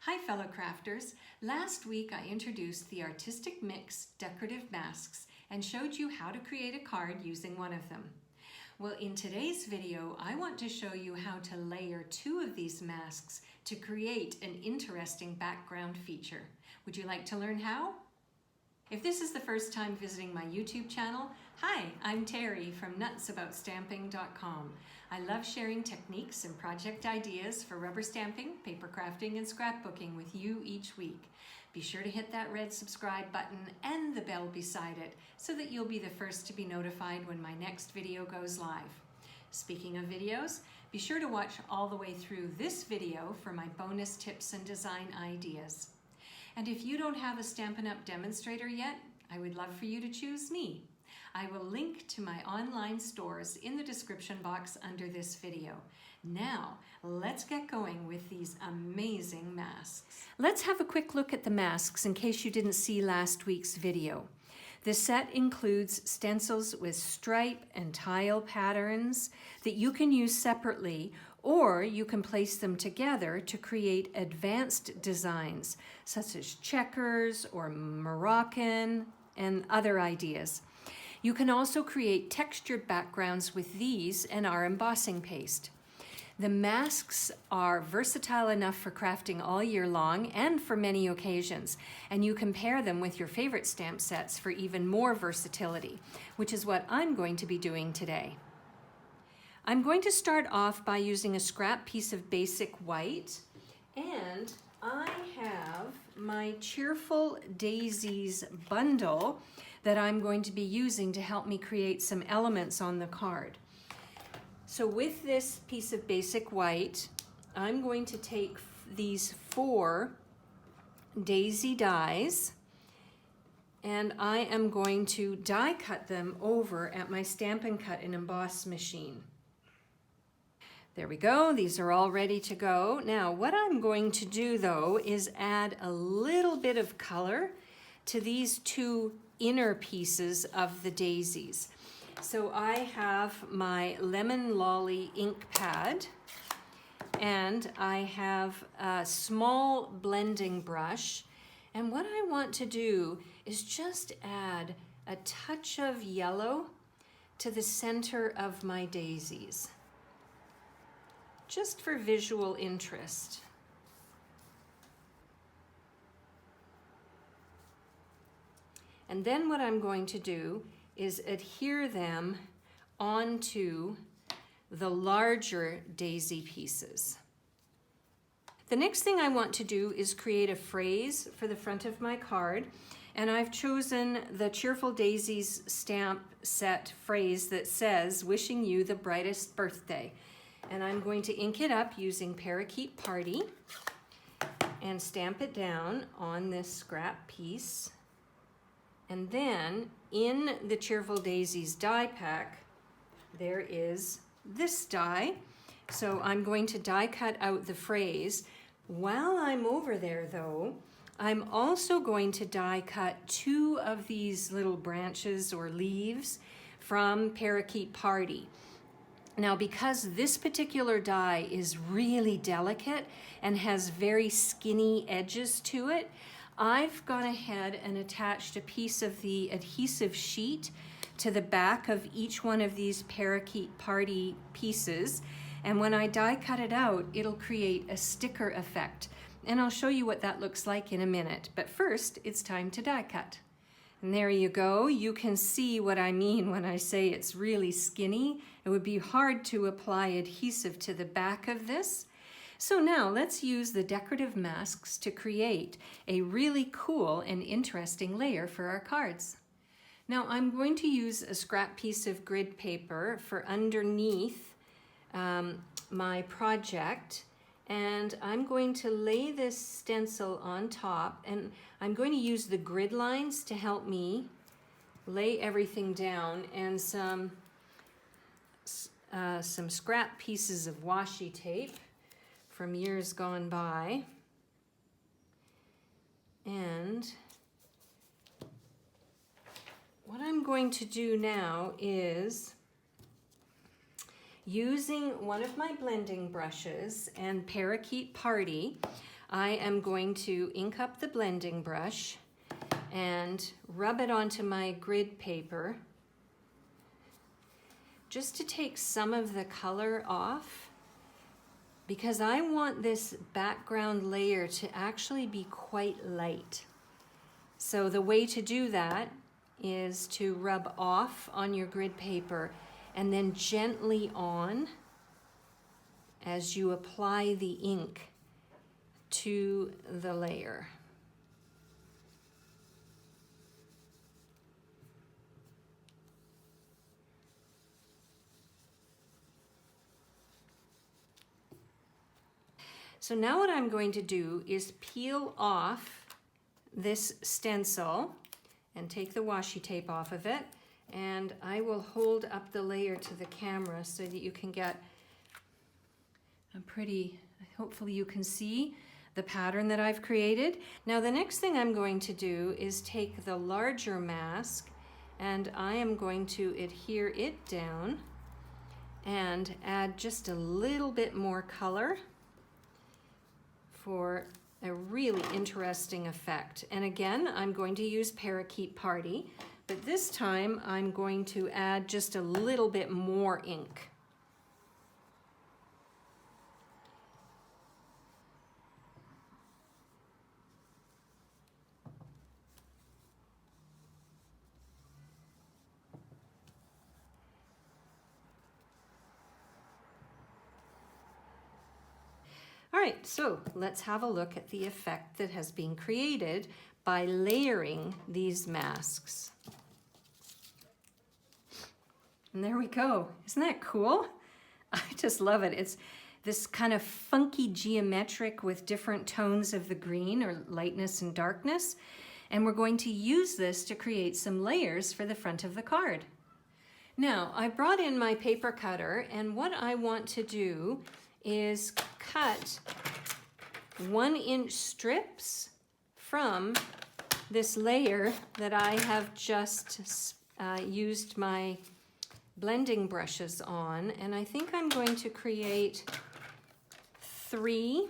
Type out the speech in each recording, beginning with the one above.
Hi fellow crafters! Last week I introduced the Artistic Mix Decorative Masks and showed you how to create a card using one of them. Well, in today's video I want to show you how to layer two of these masks to create an interesting background feature. Would you like to learn how? If this is the first time visiting my YouTube channel, hi, I'm Terri from nutsAboutStamping.com. I love sharing techniques and project ideas for rubber stamping, paper crafting, and scrapbooking with you each week. Be sure to hit that red subscribe button and the bell beside it so that you'll be the first to be notified when my next video goes live. Speaking of videos, be sure to watch all the way through this video for my bonus tips and design ideas. And if you don't have a Stampin' Up! Demonstrator yet, I would love for you to choose me. I will link to my online stores in the description box under this video. Now, let's get going with these amazing masks. Let's have a quick look at the masks in case you didn't see last week's video. The set includes stencils with stripe and tile patterns that you can use separately, or you can place them together to create advanced designs such as checkers or Moroccan and other ideas. You can also create textured backgrounds with these and our embossing paste. The masks are versatile enough for crafting all year long and for many occasions, and you can pair them with your favorite stamp sets for even more versatility, which is what I'm going to be doing today. I'm going to start off by using a scrap piece of basic white, and I have my Cheerful Daisies bundle that I'm going to be using to help me create some elements on the card. So with this piece of basic white, I'm going to take these 4 daisy dies and I am going to die cut them over at my Stampin' Cut and Emboss machine. There we go, these are all ready to go. Now what I'm going to do though is add a little bit of color to these 2 inner pieces of the daisies. So I have my Lemon Lolly ink pad and I have a small blending brush, and what I want to do is just add a touch of yellow to the center of my daisies, just for visual interest. And then what I'm going to do is adhere them onto the larger daisy pieces. The next thing I want to do is create a phrase for the front of my card, and I've chosen the Cheerful Daisies stamp set phrase that says, "Wishing you the brightest birthday." And I'm going to ink it up using Parakeet Party and stamp it down on this scrap piece. And then in the Cheerful Daisies die pack, there is this die. So I'm going to die cut out the phrase. While I'm over there though, I'm also going to die cut 2 of these little branches or leaves from Parakeet Party. Now, because this particular die is really delicate and has very skinny edges to it, I've gone ahead and attached a piece of the adhesive sheet to the back of each one of these Parakeet Party pieces. And when I die cut it out, it'll create a sticker effect. And I'll show you what that looks like in a minute. But first, it's time to die cut. And there you go. You can see what I mean when I say it's really skinny. It would be hard to apply adhesive to the back of this. So now let's use the decorative masks to create a really cool and interesting layer for our cards. Now I'm going to use a scrap piece of grid paper for underneath my project, and I'm going to lay this stencil on top, and I'm going to use the grid lines to help me lay everything down, and some scrap pieces of washi tape from years gone by. And what I'm going to do now is, using one of my blending brushes and Parakeet Party, I am going to ink up the blending brush and rub it onto my grid paper just to take some of the color off, because I want this background layer to actually be quite light. So the way to do that is to rub off on your grid paper and then gently on as you apply the ink to the layer. So now what I'm going to do is peel off this stencil and take the washi tape off of it, and I will hold up the layer to the camera so that you can get a pretty, hopefully you can see the pattern that I've created. Now the next thing I'm going to do is take the larger mask and I am going to adhere it down and add just a little bit more color for a really interesting effect. And again, I'm going to use Parakeet Party, but this time I'm going to add just a little bit more ink. All right, so let's have a look at the effect that has been created by layering these masks. And there we go. Isn't that cool? I just love it. It's this kind of funky geometric with different tones of the green or lightness and darkness. And we're going to use this to create some layers for the front of the card. Now, I brought in my paper cutter, and what I want to do is cut 1-inch strips from this layer that I have just used my blending brushes on, and I think I'm going to create 3.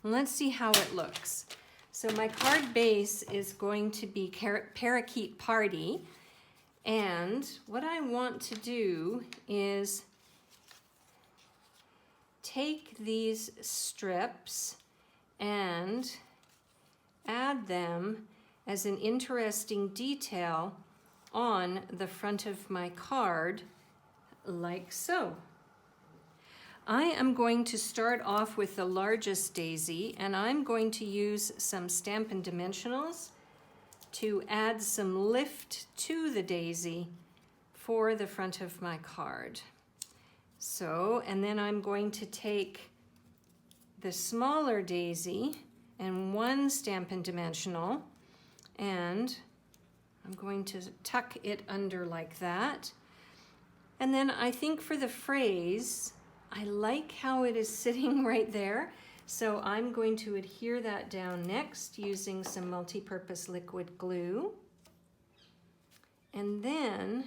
Let's see how it looks. So my card base is going to be Parakeet Party, and what I want to do is take these strips and add them as an interesting detail on the front of my card, like so. I am going to start off with the largest daisy, and I'm going to use some Stampin' Dimensionals to add some lift to the daisy for the front of my card. So, and then I'm going to take the smaller daisy and 1 Stampin' Dimensional, and I'm going to tuck it under like that. And then I think for the phrase, I like how it is sitting right there. So I'm going to adhere that down next using some multi-purpose liquid glue. And then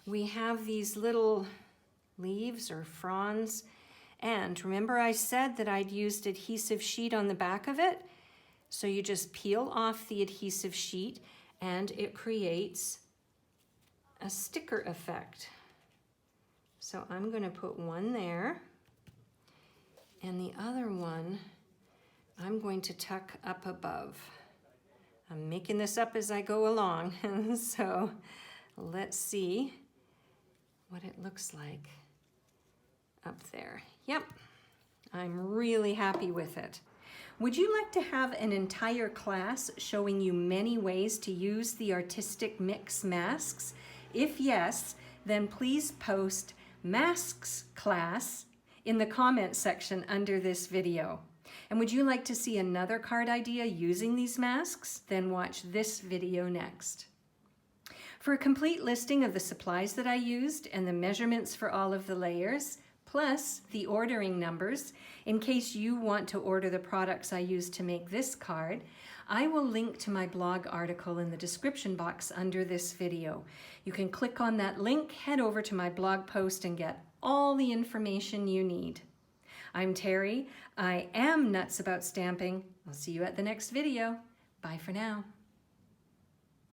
we have these little leaves or fronds. And remember I said that I'd used adhesive sheet on the back of it? So you just peel off the adhesive sheet and it creates a sticker effect. So I'm going to put one there, and the other one I'm going to tuck up above. I'm making this up as I go along, so let's see what it looks like up there. Yep, I'm really happy with it. Would you like to have an entire class showing you many ways to use the Artistic Mix masks? If yes, then please post masks class in the comment section under this video. And would you like to see another card idea using these masks? Then watch this video next. For a complete listing of the supplies that I used and the measurements for all of the layers, plus the ordering numbers, in case you want to order the products I used to make this card, I will link to my blog article in the description box under this video. You can click on that link, head over to my blog post, and get all the information you need. I'm Terry. I am nuts about stamping. I'll see you at the next video. Bye for now.